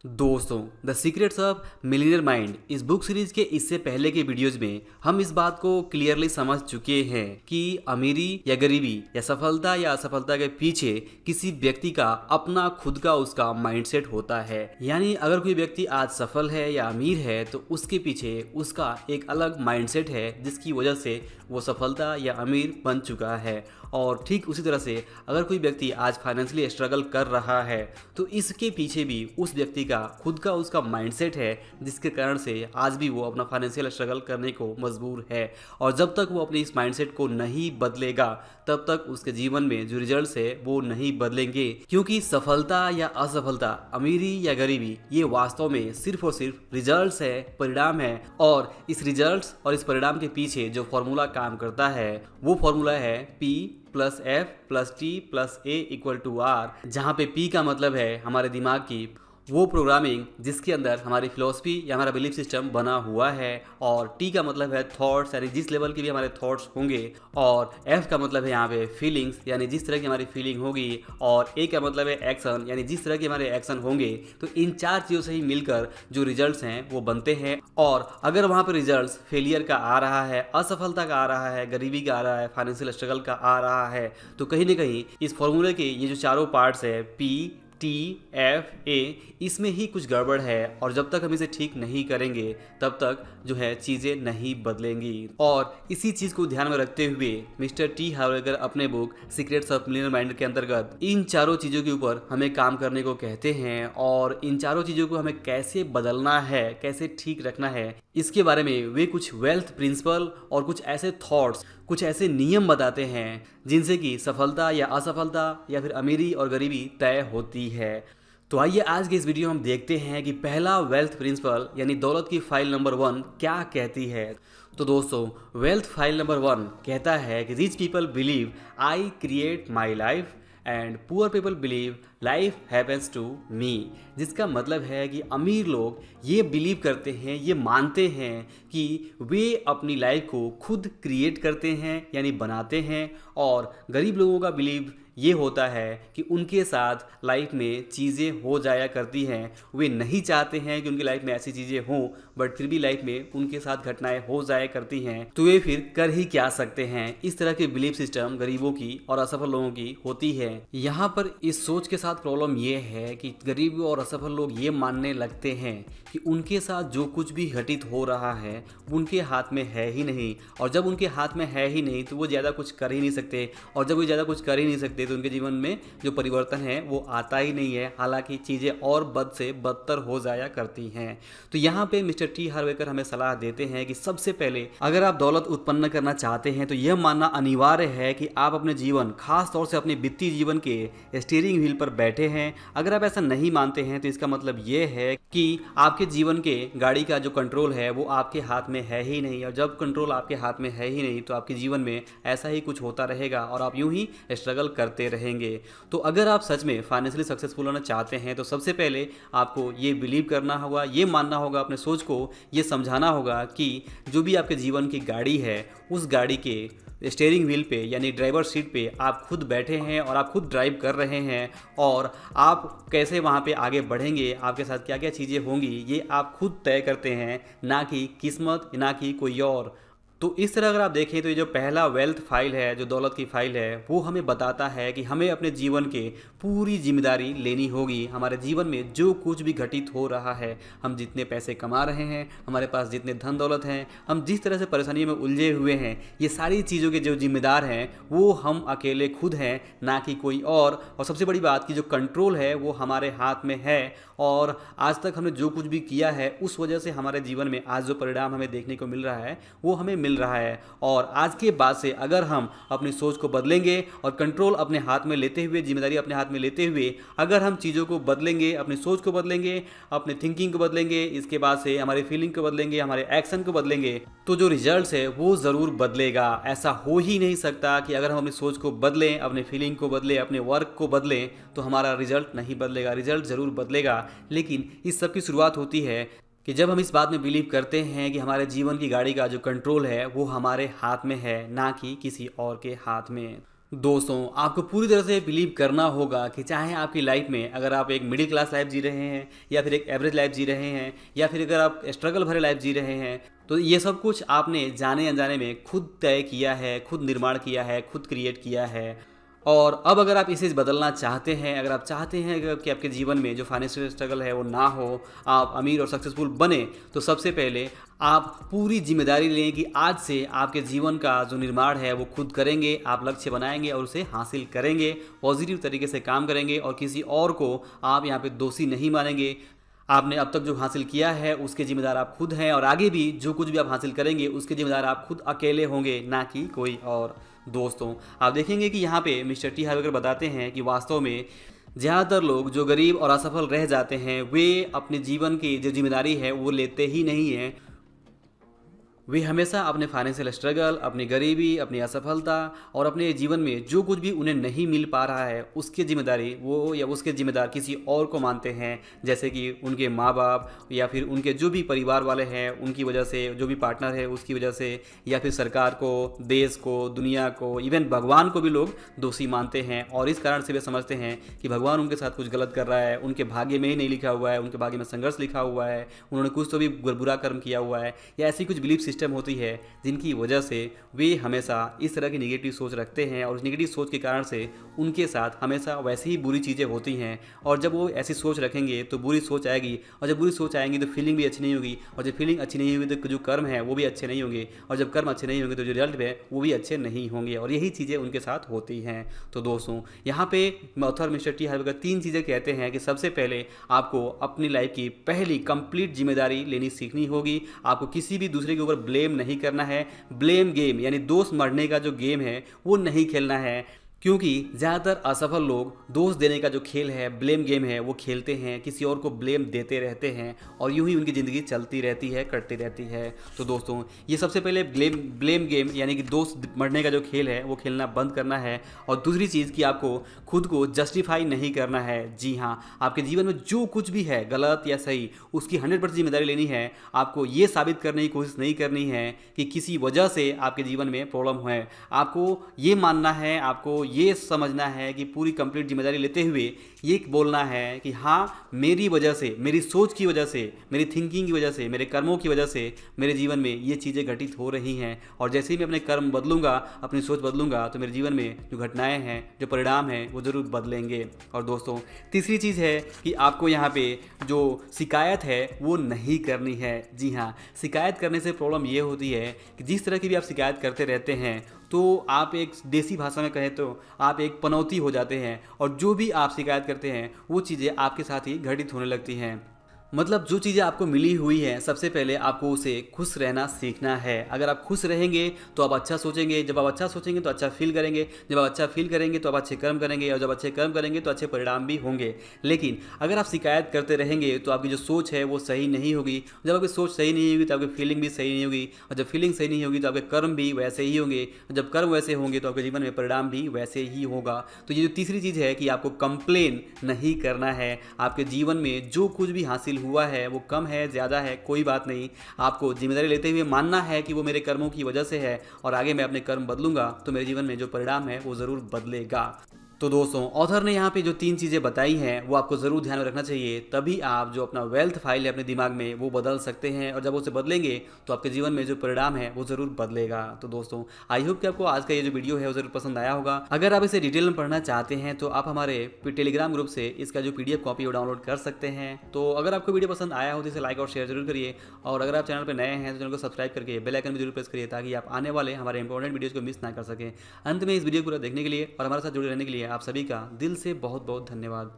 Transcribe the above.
दोस्तों, the secrets of millionaire mind इस book series के इससे पहले के वीडियोज में हम इस बात को क्लियरली समझ चुके हैं कि अमीरी या गरीबी या सफलता या असफलता के पीछे किसी व्यक्ति का अपना खुद का उसका माइंडसेट होता है। यानी अगर कोई व्यक्ति आज सफल है या अमीर है तो उसके पीछे उसका एक अलग माइंडसेट है जिसकी वजह से वो सफलता या अमीर बन चुका है। और ठीक उसी तरह से अगर कोई व्यक्ति आज फाइनेंशियली स्ट्रगल कर रहा है तो इसके पीछे भी उस व्यक्ति का खुद का उसका माइंडसेट है जिसके कारण से आज भी वो अपना फाइनेंशियल स्ट्रगल करने को मजबूर है। और जब तक वो अपने इस माइंडसेट को नहीं बदलेगा तब तक उसके जीवन में जो रिजल्ट्स है वो नहीं बदलेंगे, क्योंकि सफलता या असफलता, अमीरी या गरीबी, ये वास्तव में सिर्फ और सिर्फ रिजल्ट्स है, परिणाम है। और इस रिजल्ट्स और इस परिणाम के पीछे जो फॉर्मूला काम करता है वो फॉर्मूला है P+F+T+A=R, जहाँ पे P का मतलब है हमारे दिमाग की वो प्रोग्रामिंग जिसके अंदर हमारी फिलॉसफी या हमारा बिलीफ सिस्टम बना हुआ है, और टी का मतलब है थॉट्स, यानी जिस लेवल के भी हमारे थॉट्स होंगे, और एफ का मतलब है यहाँ पे फीलिंग्स, यानी जिस तरह की हमारी फीलिंग होगी, और ए का मतलब है एक्शन, यानी जिस तरह के हमारे एक्शन होंगे। तो इन चार चीज़ों से ही मिलकर जो रिजल्ट्स हैं वो बनते हैं। और अगर वहाँ पर रिजल्ट्स फेलियर का आ रहा है, असफलता का आ रहा है, गरीबी का आ रहा है, फाइनेंशियल स्ट्रगल का आ रहा है, तो कहीं ना कहीं इस फॉर्मूले के ये जो चारों पार्ट्स है P, T, F, A, इसमें ही कुछ गड़बड़ है। और जब तक हम इसे ठीक नहीं करेंगे तब तक जो है चीज़ें नहीं बदलेंगी। और इसी चीज़ को ध्यान में रखते हुए मिस्टर टी हार्वेकर अपने book secrets of millionaire mind के अंतर्गत इन चारों चीज़ों के ऊपर हमें काम करने को कहते हैं। और इन चारों चीज़ों को हमें कैसे बदलना है, कैसे ठीक रखना है, इसके बारे में वे कुछ वेल्थ प्रिंसिपल और कुछ ऐसे थॉट्स, कुछ ऐसे नियम बताते हैं जिनसे कि सफलता या असफलता या फिर अमीरी और गरीबी तय होती है। तो आइए आज के इस वीडियो में हम देखते हैं कि पहला वेल्थ प्रिंसिपल यानी दौलत की फाइल नंबर 1 क्या कहती है। तो दोस्तों, वेल्थ फाइल नंबर 1 कहता है कि rich people believe I create my life and poor people believe life happens to me. जिसका मतलब है कि अमीर लोग ये बिलीव करते हैं, ये मानते हैं कि वे अपनी लाइफ को खुद क्रिएट करते हैं यानी बनाते हैं, और गरीब लोगों का बिलीव ये होता है कि उनके साथ लाइफ में चीज़ें हो जाया करती हैं। वे नहीं चाहते हैं कि उनकी लाइफ में ऐसी चीज़ें हों, बट फिर भी लाइफ में उनके साथ घटनाएं हो जाया करती हैं, तो वे फिर कर ही क्या सकते हैं। इस तरह के बिलीफ सिस्टम गरीबों की और असफल लोगों की होती है। यहाँ पर इस सोच के साथ प्रॉब्लम ये है कि गरीब और असफल लोग ये मानने लगते हैं कि उनके साथ जो कुछ भी घटित हो रहा है उनके हाथ में है ही नहीं, और जब उनके हाथ में है ही नहीं तो वो ज़्यादा कुछ कर ही नहीं सकते, और जब वो ज़्यादा कुछ कर ही नहीं सकते तो उनके जीवन में जो परिवर्तन है वो आता ही नहीं है, हालांकि चीज़ें और बद से बदतर हो जाया करती हैं। तो यहाँ पे मिस्टर टी हार्वेकर हमें सलाह देते हैं कि सबसे पहले अगर आप दौलत उत्पन्न करना चाहते हैं तो यह मानना अनिवार्य है कि आप अपने जीवन, खास तौर से अपने वित्तीय जीवन के स्टीयरिंग व्हील पर बैठे हैं। अगर आप ऐसा नहीं मानते हैं तो इसका मतलब ये है कि आपके जीवन के गाड़ी का जो कंट्रोल है वो आपके हाथ में है ही नहीं, और जब कंट्रोल आपके हाथ में है ही नहीं तो आपके जीवन में ऐसा ही कुछ होता रहेगा और आप यूं ही स्ट्रगल करते रहेंगे। तो अगर आप सच में फाइनेंशियली सक्सेसफुल होना चाहते हैं तो सबसे पहले आपको ये बिलीव करना होगा, ये मानना होगा, अपने सोच को ये समझाना होगा कि जो भी आपके जीवन की गाड़ी है उस गाड़ी के स्टीयरिंग व्हील पे यानी ड्राइवर सीट पे आप खुद बैठे हैं और आप खुद ड्राइव कर रहे हैं, और आप कैसे वहाँ पे आगे बढ़ेंगे, आपके साथ क्या क्या चीज़ें होंगी, ये आप खुद तय करते हैं, ना कि किस्मत, ना कि कोई और। तो इस तरह अगर आप देखें तो ये जो पहला वेल्थ फाइल है, जो दौलत की फाइल है, वो हमें बताता है कि हमें अपने जीवन के पूरी जिम्मेदारी लेनी होगी। हमारे जीवन में जो कुछ भी घटित हो रहा है, हम जितने पैसे कमा रहे हैं, हमारे पास जितने धन दौलत हैं, हम जिस तरह से परेशानियों में उलझे हुए हैं, ये सारी चीज़ों के जो जिम्मेदार हैं वो हम अकेले खुद हैं, ना कि कोई और सबसे बड़ी बात कि जो कंट्रोल है वो हमारे हाथ में है। और आज तक हमने जो कुछ भी किया है उस वजह से हमारे जीवन में आज जो परिणाम हमें देखने को मिल रहा है वो हमें मिल रहा है। और आज के बाद से अगर हम अपनी सोच को बदलेंगे और कंट्रोल अपने हाथ में लेते हुए, जिम्मेदारी अपने हाथ में लेते हुए अगर हम चीज़ों को बदलेंगे, अपनी सोच को बदलेंगे, अपने थिंकिंग को बदलेंगे, इसके बाद से हमारी फीलिंग को बदलेंगे, हमारे एक्शन को बदलेंगे, तो जो रिजल्ट्स है वो ज़रूर बदलेगा। ऐसा हो ही नहीं सकता कि अगर हम अपनी सोच को बदलें, अपने फीलिंग को बदलें, अपने वर्क को बदलें तो हमारा रिजल्ट नहीं बदलेगा। रिजल्ट ज़रूर बदलेगा, लेकिन इस सब की शुरुआत होती है कि जब हम इस बात में बिलीव करते हैं कि हमारे जीवन की गाड़ी का जो कंट्रोल है वो हमारे हाथ में है, ना कि किसी और के हाथ में। दोस्तों, आपको पूरी तरह से बिलीव करना होगा कि चाहे आपकी लाइफ में अगर आप एक मिडिल क्लास लाइफ जी रहे हैं या फिर एक एवरेज लाइफ जी रहे हैं या फिर अगर आप स्ट्रगल भरे लाइफ जी रहे हैं, तो ये सब कुछ आपने जाने अनजाने में खुद तय किया है, खुद निर्माण किया है, खुद क्रिएट किया है। और अब अगर आप इसे बदलना चाहते हैं, अगर आप चाहते हैं कि आपके जीवन में जो फाइनेंशियल स्ट्रगल है वो ना हो, आप अमीर और सक्सेसफुल बने, तो सबसे पहले आप पूरी जिम्मेदारी लें कि आज से आपके जीवन का जो निर्माण है वो खुद करेंगे। आप लक्ष्य बनाएंगे और उसे हासिल करेंगे, पॉजिटिव तरीके से काम करेंगे और किसी और को आप यहाँ पे दोषी नहीं मानेंगे। आपने अब तक जो हासिल किया है उसके जिम्मेदार आप खुद हैं और आगे भी जो कुछ भी आप हासिल करेंगे उसके जिम्मेदार आप खुद अकेले होंगे, ना कि कोई और। दोस्तों, आप देखेंगे कि यहाँ पे मिस्टर टी हार्व एकर बताते हैं कि वास्तव में ज़्यादातर लोग जो गरीब और असफल रह जाते हैं वे अपने जीवन की जो जिम्मेदारी है वो लेते ही नहीं हैं। वे हमेशा अपने फाइनेंशियल स्ट्रगल, अपनी गरीबी, अपनी असफलता और अपने जीवन में जो कुछ भी उन्हें नहीं मिल पा रहा है उसकी जिम्मेदारी वो या उसके जिम्मेदार किसी और को मानते हैं, जैसे कि उनके माँ बाप या फिर उनके जो भी परिवार वाले हैं उनकी वजह से, जो भी पार्टनर है उसकी वजह से, या फिर सरकार को, देश को, दुनिया को, इवन भगवान को भी लोग दोषी मानते हैं। और इस कारण से वे समझते हैं कि भगवान उनके साथ कुछ गलत कर रहा है, उनके भाग्य में ही नहीं लिखा हुआ है, उनके भाग्य में संघर्ष लिखा हुआ है, उन्होंने कुछ तो भी बुरा कर्म किया हुआ है, या ऐसी कुछ बिलीफ सिस्टम होती है जिनकी वजह से वे हमेशा इस तरह की नेगेटिव सोच रखते हैं और उस नेगेटिव सोच के कारण से उनके साथ हमेशा वैसी ही बुरी चीज़ें होती हैं। और जब वो ऐसी सोच रखेंगे तो बुरी सोच आएगी, और जब बुरी सोच आएंगी तो फीलिंग भी अच्छी नहीं होगी, और जब फीलिंग अच्छी नहीं होगी तो जो कर्म है वो भी अच्छे नहीं होंगे, और जब कर्म अच्छे नहीं होंगे तो जो रिजल्ट है वो भी अच्छे नहीं होंगे, और यही चीज़ें उनके साथ होती हैं। तो दोस्तों, यहाँ पे ऑथर मिस्टर टी हार्व एकर 3 चीज़ें कहते हैं कि सबसे पहले आपको अपनी लाइफ की पहली कंप्लीट जिम्मेदारी लेनी सीखनी होगी। आपको किसी भी दूसरे के ऊपर ब्लेम नहीं करना है। ब्लेम गेम यानी दोष मढ़ने का जो गेम है वो नहीं खेलना है, क्योंकि ज़्यादातर असफल लोग दोष देने का जो खेल है, ब्लेम गेम है, वो खेलते हैं, किसी और को ब्लेम देते रहते हैं और यूं ही उनकी ज़िंदगी चलती रहती है, कटती रहती है। तो दोस्तों, ये सबसे पहले ब्लेम गेम यानी कि दोष मढ़ने का जो खेल है वो खेलना बंद करना है। और दूसरी चीज़ कि आपको खुद को जस्टिफाई नहीं करना है। जी हाँ, आपके जीवन में जो कुछ भी है गलत या सही उसकी 100% जिम्मेदारी लेनी है। आपको ये साबित करने की कोशिश नहीं करनी है कि किसी वजह से आपके जीवन में प्रॉब्लम है। आपको ये मानना है, आपको ये समझना है कि पूरी कंप्लीट जिम्मेदारी लेते हुए ये बोलना है कि हाँ, मेरी वजह से, मेरी सोच की वजह से, मेरी थिंकिंग की वजह से, मेरे कर्मों की वजह से मेरे जीवन में ये चीज़ें घटित हो रही हैं, और जैसे ही मैं अपने कर्म बदलूंगा, अपनी सोच बदलूंगा, तो मेरे जीवन में जो घटनाएं हैं, जो परिणाम हैं वो ज़रूर बदलेंगे। और दोस्तों, तीसरी चीज़ है कि आपको यहाँ पे जो शिकायत है वो नहीं करनी है। जी हाँ, शिकायत करने से प्रॉब्लम ये होती है कि जिस तरह की भी आप शिकायत करते रहते हैं तो आप एक देसी भाषा में कहें तो आप एक पनौती हो जाते हैं, और जो भी आप शिकायत करते हैं वो चीज़ें आपके साथ ही घटित होने लगती हैं। मतलब जो चीज़ें आपको मिली हुई हैं, सबसे पहले आपको उसे खुश रहना सीखना है। अगर आप खुश रहेंगे तो आप अच्छा सोचेंगे, जब आप अच्छा सोचेंगे तो अच्छा फील करेंगे, जब आप अच्छा फील करेंगे तो आप अच्छे कर्म करेंगे, और जब अच्छे कर्म करेंगे तो अच्छे परिणाम भी होंगे। लेकिन अगर आप शिकायत करते रहेंगे तो आपकी जो सोच है वो सही नहीं होगी, जब आपकी सोच सही नहीं होगी तो आपकी फीलिंग भी सही नहीं होगी, और जब फीलिंग सही नहीं होगी तो आपके कर्म भी वैसे ही होंगे, जब कर्म वैसे होंगे तो आपके जीवन में परिणाम भी वैसे ही होगा। तो ये जो तीसरी चीज़ है कि आपको कंप्लेन नहीं करना है। आपके जीवन में जो कुछ भी हासिल हुआ है वो कम है, ज़्यादा है, कोई बात नहीं, आपको जिम्मेदारी लेते हुए मानना है कि वो मेरे कर्मों की वजह से है, और आगे मैं अपने कर्म बदलूंगा तो मेरे जीवन में जो परिणाम है वो ज़रूर बदलेगा। तो दोस्तों, ऑथर ने यहाँ पे जो 3 चीज़ें बताई हैं वो आपको ज़रूर ध्यान में रखना चाहिए, तभी आप जो अपना वेल्थ फाइल है अपने दिमाग में वो बदल सकते हैं, और जब उसे बदलेंगे तो आपके जीवन में जो परिणाम है वो ज़रूर बदलेगा। तो दोस्तों, आई होप कि आपको आज का ये जो वीडियो है वो ज़रूर पसंद आया होगा। अगर आप इसे डिटेल में पढ़ना चाहते हैं तो आप हमारे टेलीग्राम ग्रुप से इसका जो PDF कॉपी वो डाउनलोड कर सकते हैं। तो अगर आपको वीडियो पसंद आया हो तो इसे लाइक और शेयर जरूर करिए, और अगर आप चैनल पर नए हैं तो चैनल को सब्सक्राइब करके बेल आइकन भी जरूर प्रेस करिए, ताकि आप आने वाले हमारे इंपॉर्टेंट वीडियोज़ को मिस ना कर सकें। अंत में इस वीडियो को पूरा देखने के लिए और हमारे साथ जुड़े रहने के लिए आप सभी का दिल से बहुत बहुत धन्यवाद।